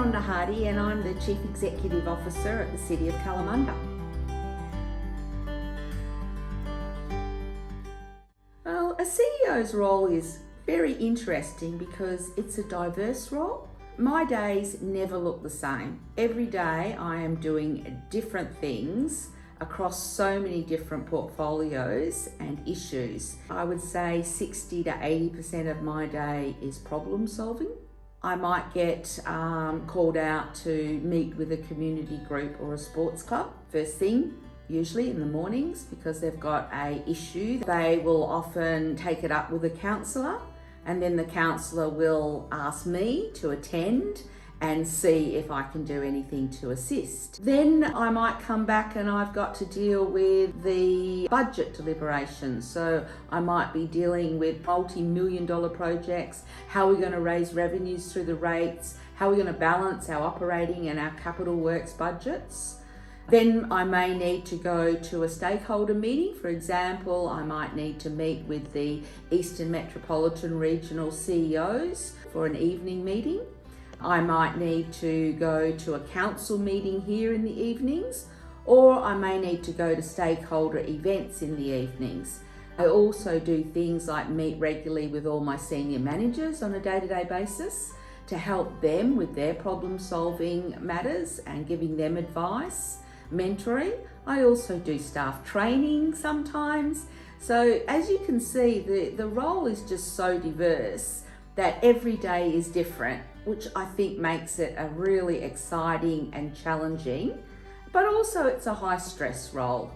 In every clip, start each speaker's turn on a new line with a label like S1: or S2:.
S1: Rhonda Hardy and I'm the Chief Executive Officer at the City of Kalamunda. Well, a CEO's role is very interesting because it's a diverse role. My days never look the same. Every day I am doing different things across so many different portfolios and issues. I would say 60 to 80% of my day is problem solving. I might get called out to meet with a community group or a sports club first thing, usually in the mornings, because they've got an issue. They will often take it up with a counsellor, and then the counsellor will ask me to attend and see if I can do anything to assist. Then I might come back and I've got to deal with the budget deliberations. So I might be dealing with multi-million-dollar projects, how we're going to raise revenues through the rates, how we're going to balance our operating and our capital works budgets. Then I may need to go to a stakeholder meeting. For example, I might need to meet with the Eastern Metropolitan Regional CEOs for an evening meeting. I might need to go to a council meeting here in the evenings, or I may need to go to stakeholder events in the evenings. I also do things like meet regularly with all my senior managers on a day-to-day basis to help them with their problem-solving matters and giving them advice, mentoring. I also do staff training sometimes. So as you can see, the role is just so diverse that every day is different, which I think makes it a really exciting and challenging, but also it's a high stress role.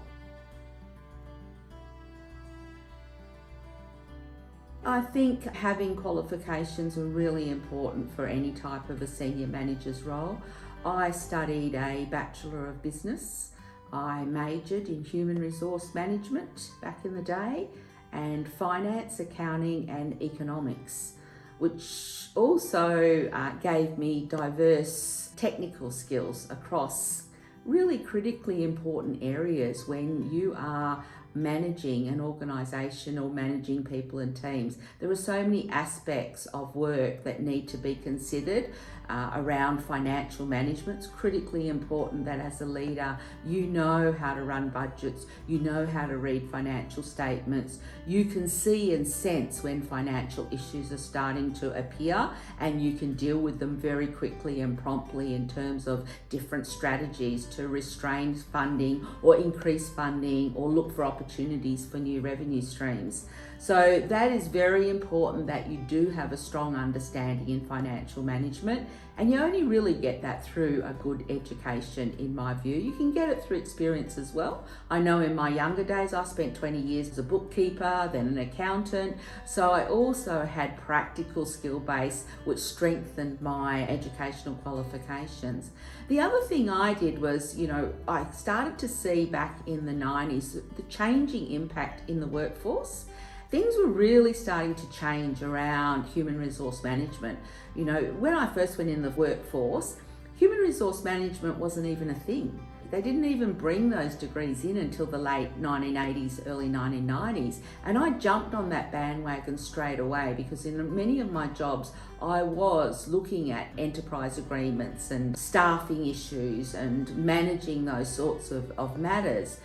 S1: I think having qualifications are really important for any type of a senior manager's role. I studied a Bachelor of Business. I majored in Human Resource Management back in the day, and Finance, Accounting and Economics, which also gave me diverse technical skills across really critically important areas when you are managing an organisation or managing people and teams. There are so many aspects of work that need to be considered around financial management. It's critically important that as a leader, you know how to run budgets, you know how to read financial statements, you can see and sense when financial issues are starting to appear, and you can deal with them very quickly and promptly in terms of different strategies to restrain funding or increase funding or look for opportunities for new revenue streams. So that is very important, that you do have a strong understanding in financial management, and you only really get that through a good education, in my view. You can get it through experience as well. I know in my younger days I spent 20 years as a bookkeeper, then an accountant, so I also had practical skill base which strengthened my educational qualifications. The other thing I did was, I started to see back in the 90s the changing impact in the workforce. Things were really starting to change around human resource management. When I first went in the workforce, human resource management wasn't even a thing. They didn't even bring those degrees in until the late 1980s, early 1990s. And I jumped on that bandwagon straight away, because in many of my jobs, I was looking at enterprise agreements and staffing issues and managing those sorts of matters.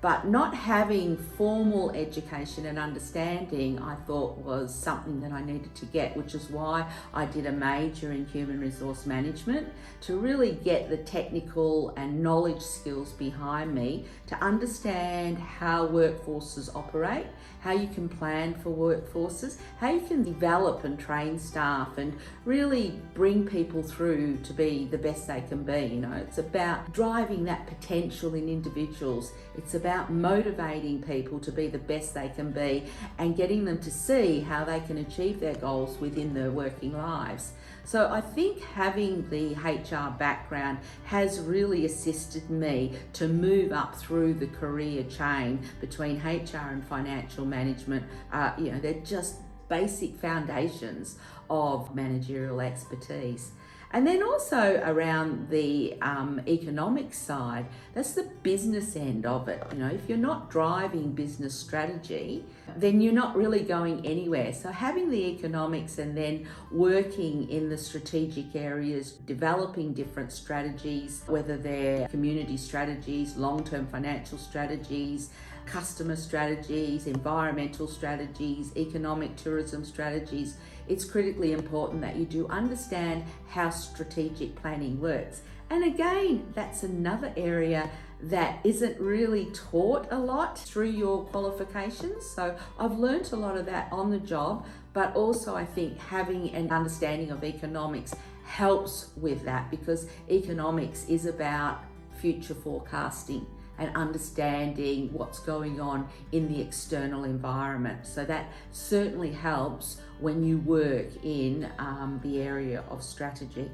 S1: But not having formal education and understanding, I thought, was something that I needed to get, which is why I did a major in human resource management, to really get the technical and knowledge skills behind me to understand how workforces operate, how you can plan for workforces, how you can develop and train staff and really bring people through to be the best they can be. It's about driving that potential in individuals. It's about motivating people to be the best they can be and getting them to see how they can achieve their goals within their working lives. So I think having the HR background has really assisted me to move up through the career chain between HR and financial management. They're just basic foundations of managerial expertise. And then also around the economic side, that's the business end of it. You know, if you're not driving business strategy, then you're not really going anywhere. So having the economics and then working in the strategic areas, developing different strategies, whether they're community strategies, long-term financial strategies, customer strategies, environmental strategies, economic tourism strategies, it's critically important that you do understand how strategic planning works. And again, that's another area that isn't really taught a lot through your qualifications. So I've learnt a lot of that on the job, but also I think having an understanding of economics helps with that, because economics is about future forecasting and understanding what's going on in the external environment. So that certainly helps when you work in the area of strategy.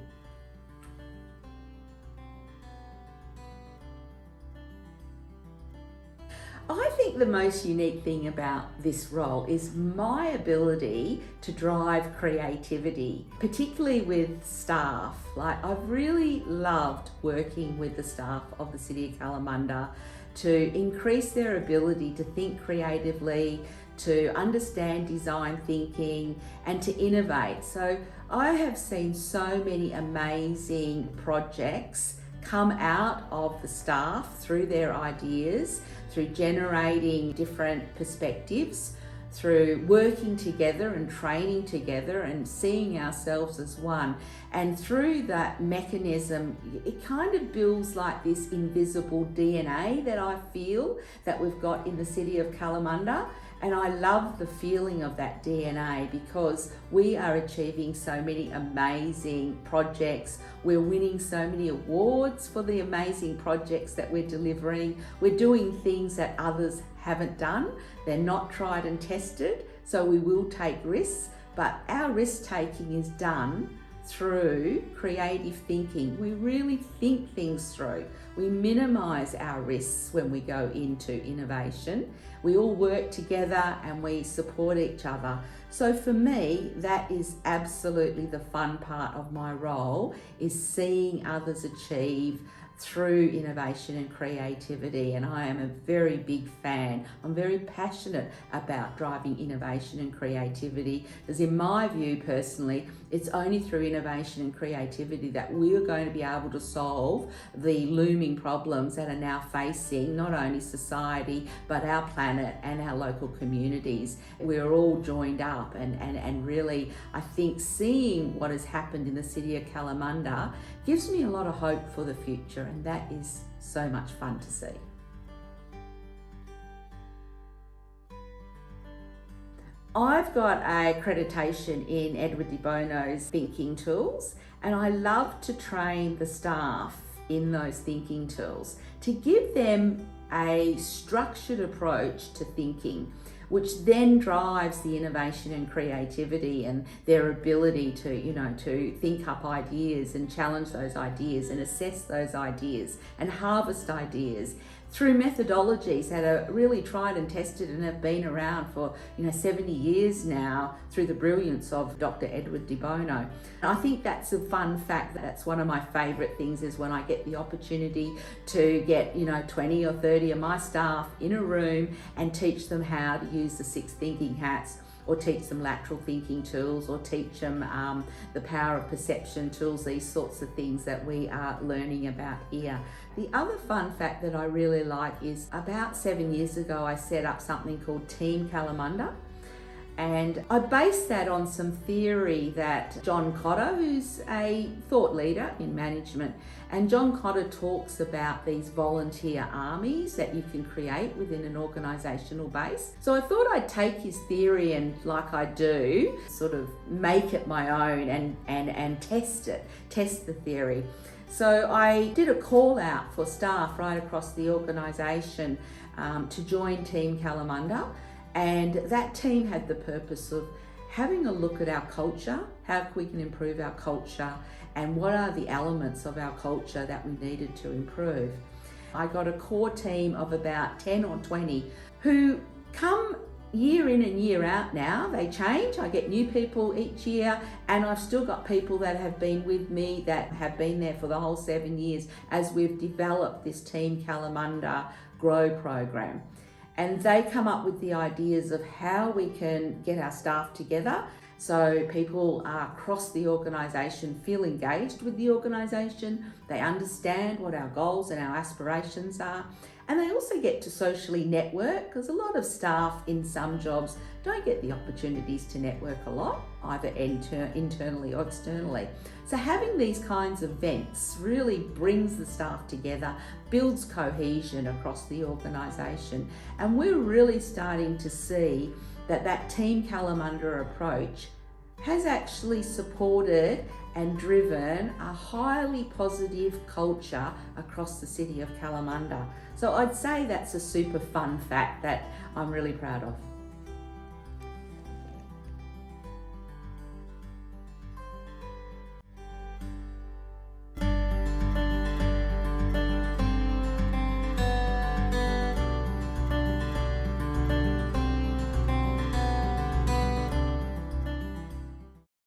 S1: I think the most unique thing about this role is my ability to drive creativity, particularly with staff. Like, I've really loved working with the staff of the City of Kalamunda to increase their ability to think creatively, to understand design thinking, and to innovate. So I have seen so many amazing projects come out of the staff through their ideas, through generating different perspectives, through working together and training together and seeing ourselves as one. And through that mechanism, it kind of builds like this invisible DNA that I feel that we've got in the City of Kalamunda. And I love the feeling of that DNA, because we are achieving so many amazing projects. We're winning so many awards for the amazing projects that we're delivering. We're doing things that others haven't done. They're not tried and tested, so we will take risks, but our risk taking is done through creative thinking. We really think things through. We minimize our risks when we go into innovation. We all work together and we support each other. So for me, that is absolutely the fun part of my role, is seeing others achieve through innovation and creativity. And I am a very big fan. I'm very passionate about driving innovation and creativity, because in my view personally, it's only through innovation and creativity that we are going to be able to solve the looming problems that are now facing not only society, but our planet and our local communities. We're all joined up, and really, I think seeing what has happened in the City of Kalamunda gives me a lot of hope for the future, and that is so much fun to see. I've got accreditation in Edward de Bono's thinking tools, and I love to train the staff in those thinking tools to give them a structured approach to thinking, which then drives the innovation and creativity and their ability to think up ideas and challenge those ideas and assess those ideas and harvest ideas through methodologies that are really tried and tested and have been around for 70 years now, through the brilliance of Dr. Edward de Bono. I think that's a fun fact. That's one of my favourite things, is when I get the opportunity to get 20 or 30 of my staff in a room and teach them how to use the 6 thinking hats, or teach them lateral thinking tools, or teach them the power of perception tools, these sorts of things that we are learning about here. The other fun fact that I really like is, about 7 years ago, I set up something called Team Kalamunda. And I based that on some theory that John Cotter, who's a thought leader in management, and John Cotter talks about these volunteer armies that you can create within an organisational base. So I thought I'd take his theory and, like I do, sort of make it my own and test the theory. So I did a call out for staff right across the organisation to join Team Kalamunda. And that team had the purpose of having a look at our culture, how we can improve our culture, and what are the elements of our culture that we needed to improve. I got a core team of about 10 or 20 who come year in and year out now, they change. I get new people each year, and I've still got people that have been with me that have been there for the whole 7 years as we've developed this Team Kalamunda Grow program. And they come up with the ideas of how we can get our staff together so people across the organisation feel engaged with the organisation, they understand what our goals and our aspirations are, and they also get to socially network, because a lot of staff in some jobs don't get the opportunities to network a lot, either internally or externally. So having these kinds of events really brings the staff together, builds cohesion across the organisation, and we're really starting to see that Team Kalamunda approach has actually supported and driven a highly positive culture across the city of Kalamunda. So I'd say that's a super fun fact that I'm really proud of.